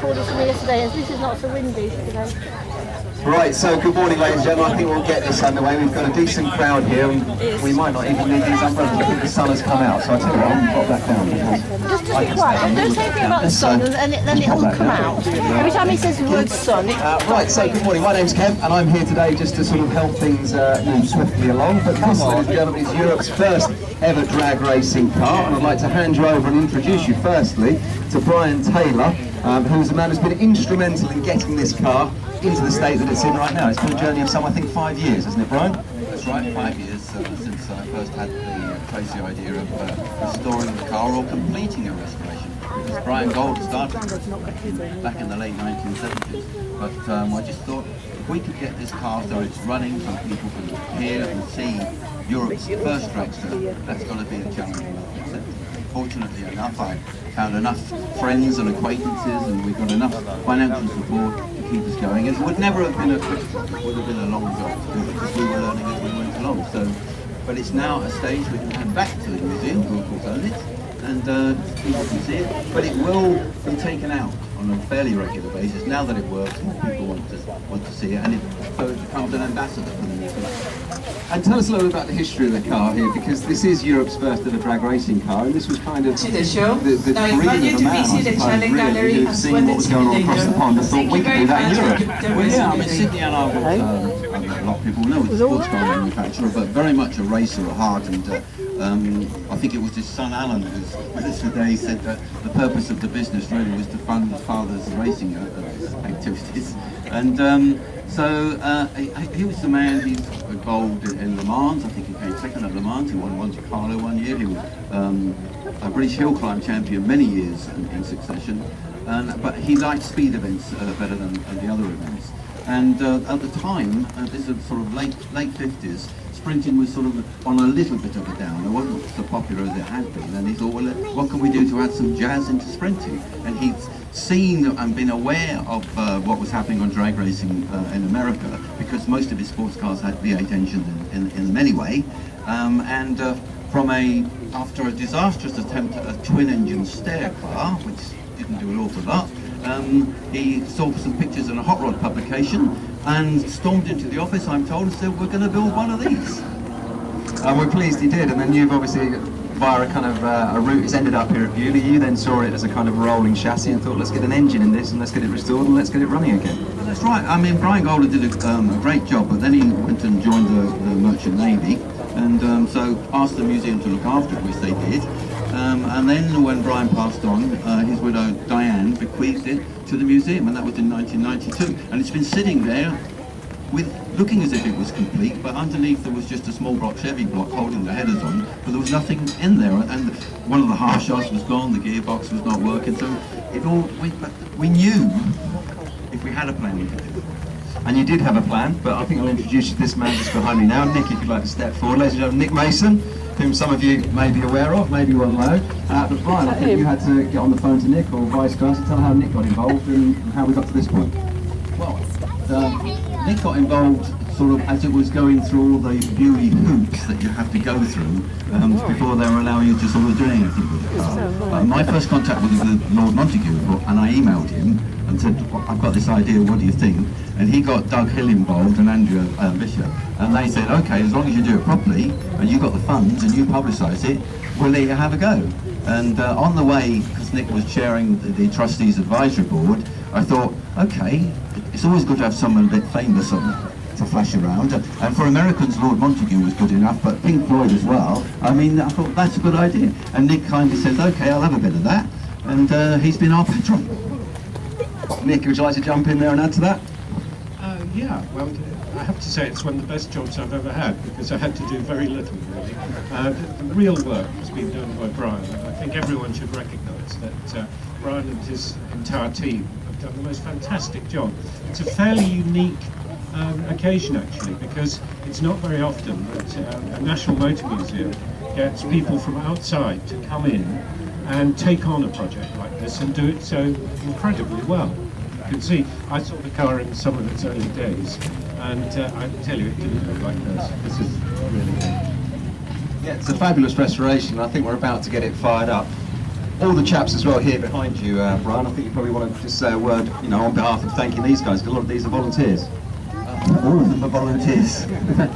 called us from yesterday, as this is not so windy today. Right, so good morning ladies and gentlemen. I think we'll get this underway. We've got a decent crowd here and we might not even need these umbrellas. I think the sun has come out, so I'll tell you what, I'll pop that down. Just be quiet, don't say anything about the sun and then it'll come out. Every time he says the word sun, right, so good morning, my name's Kev and I'm here today just to sort of help things move swiftly along. But this, ladies and gentlemen, is Europe's first ever drag racing car, and I'd like to hand you over and introduce you firstly to Brian Taylor, who's a man who's been instrumental in getting this car into the state that it's in right now. It's been a journey of some, I think, 5 years, isn't it, Brian? That's right, 5 years since I first had the crazy idea of restoring the car or completing a restoration. Because Brian Gold started back in the late 1970s. But I just thought if we could get this car so it's running, so people can hear and see Europe's first dragster, that's going to be a challenge. Fortunately enough, I found enough friends and acquaintances, and we've got enough financial support to keep us going. It would never have been a quick job, it would have been a long job to do because we were learning as we went along. So, but it's now a stage we can hand back to the museum, who of course own it, and people can see it. But it will be taken out on a fairly regular basis now that it works and people want to see it, and so it becomes an ambassador for the museum. And tell us a little bit about the history of the car here, because this is Europe's first ever drag racing car, and this was kind of to the show. the dream of a man, I suppose, really, who'd seen what was going on across the pond and thought we could do that in Europe. Well, yeah, I mean, Sydney and I was, a lot of people know, it's a sports car manufacturer, but very much a racer at heart, and I think it was his son Alan who was with us today, said that the purpose of the business really was to fund his father's racing activities. And so he was the man. He's involved in Le Mans. I think he came second at Le Mans. He won Monte Carlo one year. He was a British hill climb champion many years in succession. But he liked speed events better than the other events. And at the time, this is sort of late 50s, sprinting was sort of on a little bit of a down. It wasn't so popular as it had been. And he thought, well, what can we do to add some jazz into sprinting? And he'd seen and been aware of what was happening on drag racing in America, because most of his sports cars had V8 engines in them anyway. After a disastrous attempt at a twin-engine stair car, which didn't do an awful lot, he saw some pictures in a hot rod publication and stormed into the office, I'm told, and said, we're going to build one of these. And we're pleased he did, and then you've obviously, via a kind of a route, it's ended up here at Beaulieu. You then saw it as a kind of rolling chassis and thought, let's get an engine in this and let's get it restored and let's get it running again. Well, that's right. I mean, Brian Golder did a great job, but then he went and joined the Merchant Navy, and so asked the museum to look after it, which they did. And then when Brian passed on, his widow Diane bequeathed it to the museum, and that was in 1992. And it's been sitting there looking as if it was complete, but underneath there was just a small block Chevy block holding the headers on, but there was nothing in there. And one of the half shafts was gone, the gearbox was not working, so we knew if we had a plan we could do it. And you did have a plan, but I think I'll introduce you to this man just behind me now. Nick, if you'd like to step forward. Ladies and gentlemen, Nick Mason, whom some of you may be aware of, maybe you won't know. But Brian, I think you had to get on the phone to Nick, or vice versa, tell how Nick got involved and how we got to this point. Well, Nick got involved sort of as it was going through all the beauty hoops that you have to go through before they were allowing you to sort of do anything with the car. My first contact was with Lord Montague, and I emailed him and said, I've got this idea, what do you think? And he got Doug Hill involved and Andrew Bishop, and they said, okay, as long as you do it properly and you got the funds and you publicise it, we'll let you have a go. And on the way, because Nick was chairing the trustees advisory board, I thought, okay, it's always good to have someone a bit famous to flash around, and for Americans Lord Montague was good enough, but Pink Floyd as well. I mean, I thought that's a good idea, and Nick kindly says, okay, I'll have a bit of that, and he's been our patron. Nick, would you like to jump in there and add to that? Yeah, well, I have to say it's one of the best jobs I've ever had, because I had to do very little, really. The real work has been done by Brian, and I think everyone should recognise that Brian and his entire team have done the most fantastic job. It's a fairly unique occasion, actually, because it's not very often that a National Motor Museum gets people from outside to come in and take on a project like this and do it so incredibly well. You can see, I saw the car in some of its early days, and I can tell you it didn't look like this. This is really good. Yeah, it's a fabulous restoration. I think we're about to get it fired up. all the chaps as well here behind you, Brian, I think you probably want to just say a word, you know, on behalf of thanking these guys, because a lot of these are volunteers. All of them are volunteers.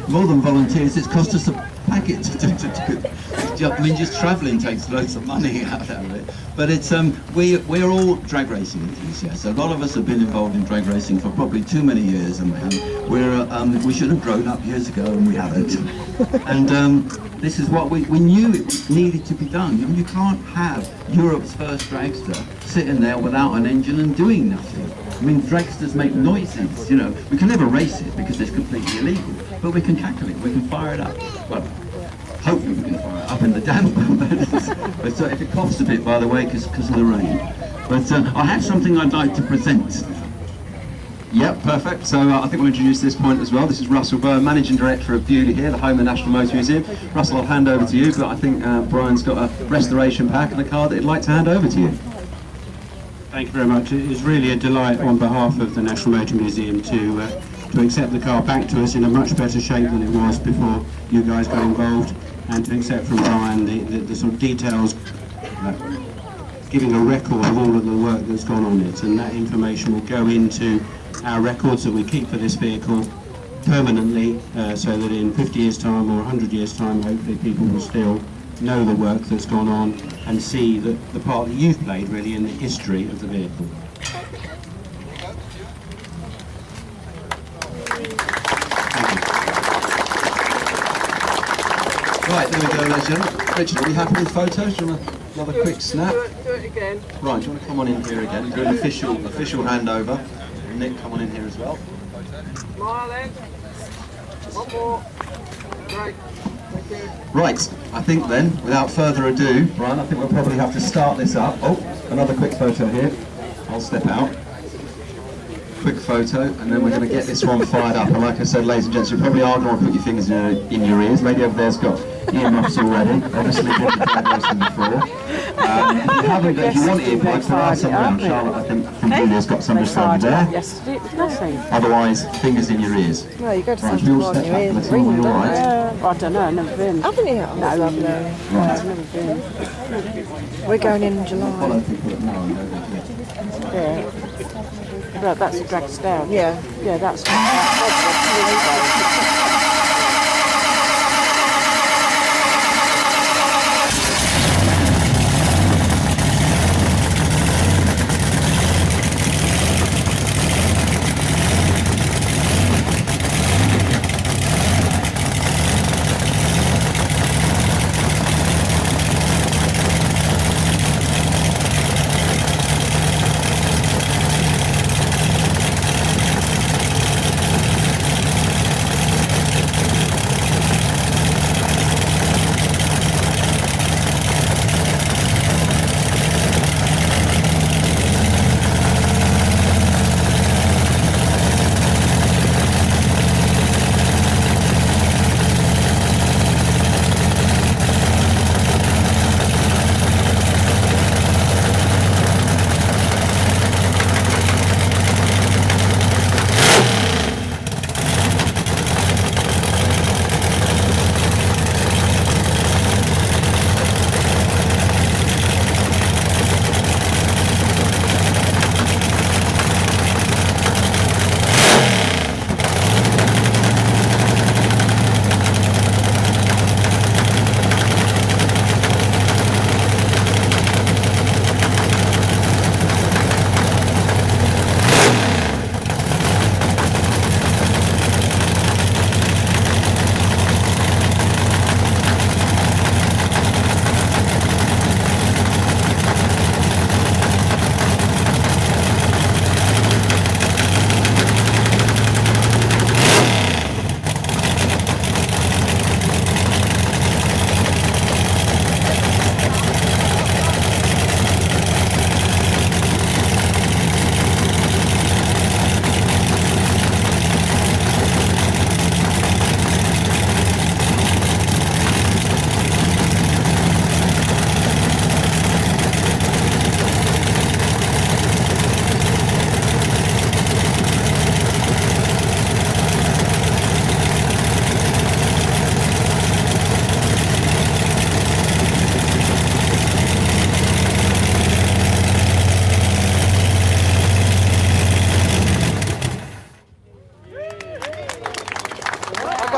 More than volunteers, it's cost us a packet to do. I mean, just travelling takes loads of money out of it. But it's we're all drag racing enthusiasts. A lot of us have been involved in drag racing for probably too many years, and we should have grown up years ago, and we haven't. And this is what we knew it needed to be done. You can't have Europe's first dragster sitting there without an engine and doing nothing. I mean, dragsters make noises, you know. We can never race it because it's completely illegal, but we can cackle it, we can fire it up. Well, hopefully we can fire it up in the damp, but if it coughs a bit, by the way, because of the rain. But I have something I'd like to present. Yep, perfect. So I think we'll introduce this point as well. This is Russell Byrne, Managing Director of BEAULIeu here, the home of the National Motor Museum. Russell, I'll hand over to you, but I think Brian's got a restoration pack and a car that he'd like to hand over to you. Thank you very much. It is really a delight on behalf of the National Motor Museum to accept the car back to us in a much better shape than it was before you guys got involved, and to accept from Brian the sort of details, giving a record of all of the work that's gone on it, and that information will go into our records that we keep for this vehicle permanently, so that in 50 years time or 100 years time, hopefully people will still know the work that's gone on and see the part that you've played really in the history of the vehicle. Right, there we go, ladies and gentlemen. Richard, are we happy with photos? Do you want another quick snap? Do it again. Right, do you want to come on in here again? Do an official handover. Nick, come on in here as well. Smile then. One more. Great. Thank you. Right, I think then, without further ado, Brian, I think we'll probably have to start this up. Oh, another quick photo here. I'll step out. Quick photo, and then we're going to get this one fired up. And like I said, ladies and gents, you probably are going to put your fingers in your ears. Lady over there's got earmuffs already. Obviously, been to drag racing before. If you want earplugs, there are some around. Charlotte, I think, from Julia's got some just over there. Yes, it's nothing. Otherwise, fingers in your ears. No, you go to Right, some we all people step on your back. ears. Let's all be all right. I don't know, I've never been. Haven't you? No, I've never. Right. I've never been. We're going in July. Follow people that know and know that. Yeah. But that's a drag's down. Yeah. Yeah, that's.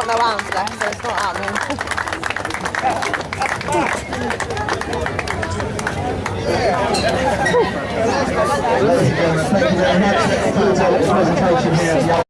got no arms left, so it's not happening. Ladies and gentlemen, thank you very much. That concludes our presentation here at the